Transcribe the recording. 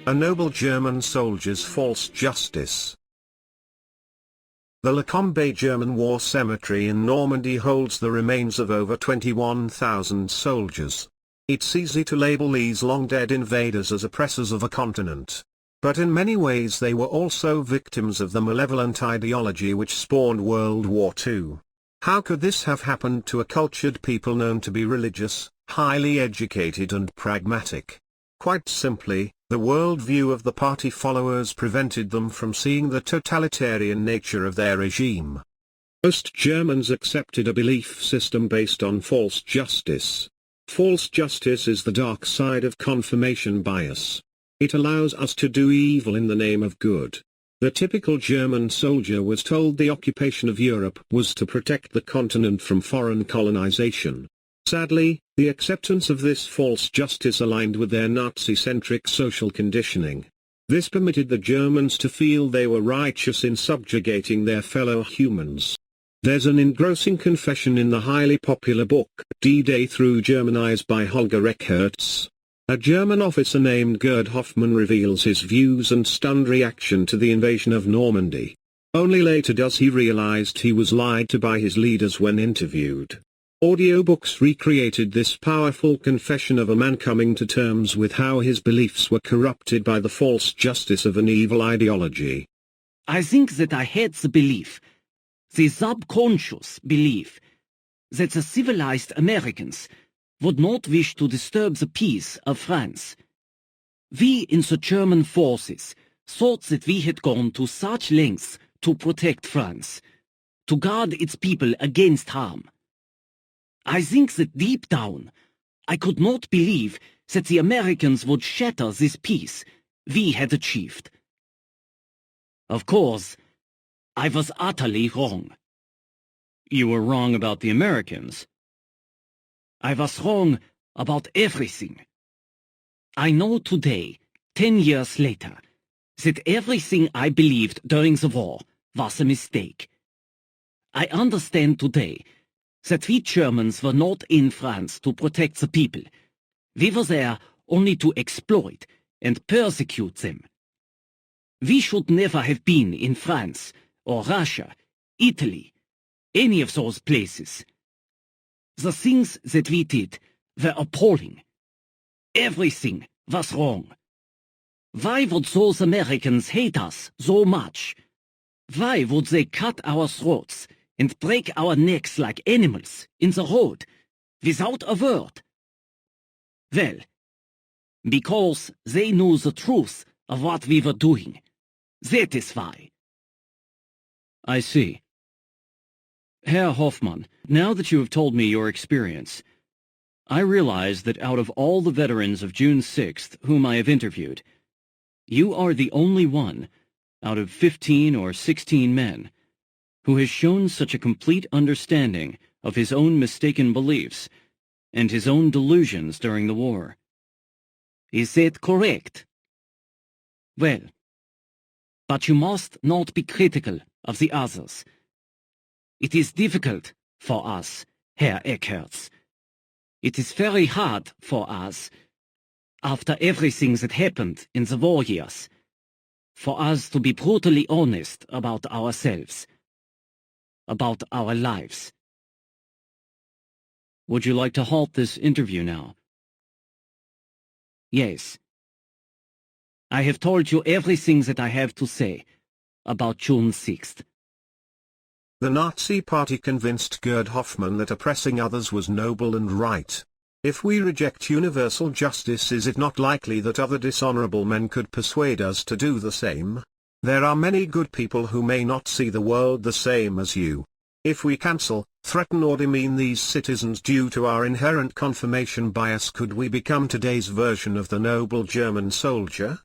A noble German soldier's false justice. The Lacombe German War Cemetery in Normandy holds the remains of over 21,000 soldiers. It's easy to label these long-dead invaders as oppressors of a continent. But in many ways they were also victims of the malevolent ideology which spawned World War II. How could this have happened to a cultured people known to be religious, highly educated and pragmatic? Quite simply, the worldview of the party followers prevented them from seeing the totalitarian nature of their regime. Most Germans accepted a belief system based on false justice. False justice is the dark side of confirmation bias. It allows us to do evil in the name of good. The typical German soldier was told the occupation of Europe was to protect the continent from foreign colonization. Sadly, the acceptance of this false justice aligned with their Nazi-centric social conditioning. This permitted the Germans to feel they were righteous in subjugating their fellow humans. There's an engrossing confession in the highly popular book, D-Day Through German Eyes by Holger Eckertz. A German officer named Gerd Hoffmann reveals his views and stunned reaction to the invasion of Normandy. Only later does he realize he was lied to by his leaders when interviewed. Audiobooks recreated this powerful confession of a man coming to terms with how his beliefs were corrupted by the false justice of an evil ideology. I think that I had the belief, the subconscious belief, that the civilized Americans would not wish to disturb the peace of France. We in the German forces thought that we had gone to such lengths to protect France, to guard its people against harm. I think that deep down, I could not believe that the Americans would shatter this peace we had achieved. Of course, I was utterly wrong. You were wrong about the Americans. I was wrong about everything. I know today, 10 years later, that everything I believed during the war was a mistake. I understand today that we Germans were not in France to protect the people. We were there only to exploit and persecute them. We should never have been in France, or Russia, Italy, any of those places. The things that we did were appalling. Everything was wrong. Why would those Americans hate us so much? Why would they cut our throats and break our necks like animals in the road, without a word? Well, because they knew the truth of what we were doing. That is why. I see. Herr Hoffmann, now that you have told me your experience, I realize that out of all the veterans of June 6th whom I have interviewed, you are the only one, out of 15 or 16 men, who has shown such a complete understanding of his own mistaken beliefs and his own delusions during the war. Is that correct? Well, but you must not be critical of the others. It is difficult for us, Herr Eckertz. It is very hard for us, after everything that happened in the war years, for us to be brutally honest about ourselves, about our lives. Would you like to halt this interview now? Yes. I have told you everything that I have to say about June 6th. The Nazi Party convinced Gerd Hoffmann that oppressing others was noble and right. If we reject universal justice, is it not likely that other dishonorable men could persuade us to do the same? There are many good people who may not see the world the same as you. If we cancel, threaten or demean these citizens due to our inherent confirmation bias, could we become today's version of the noble German soldier?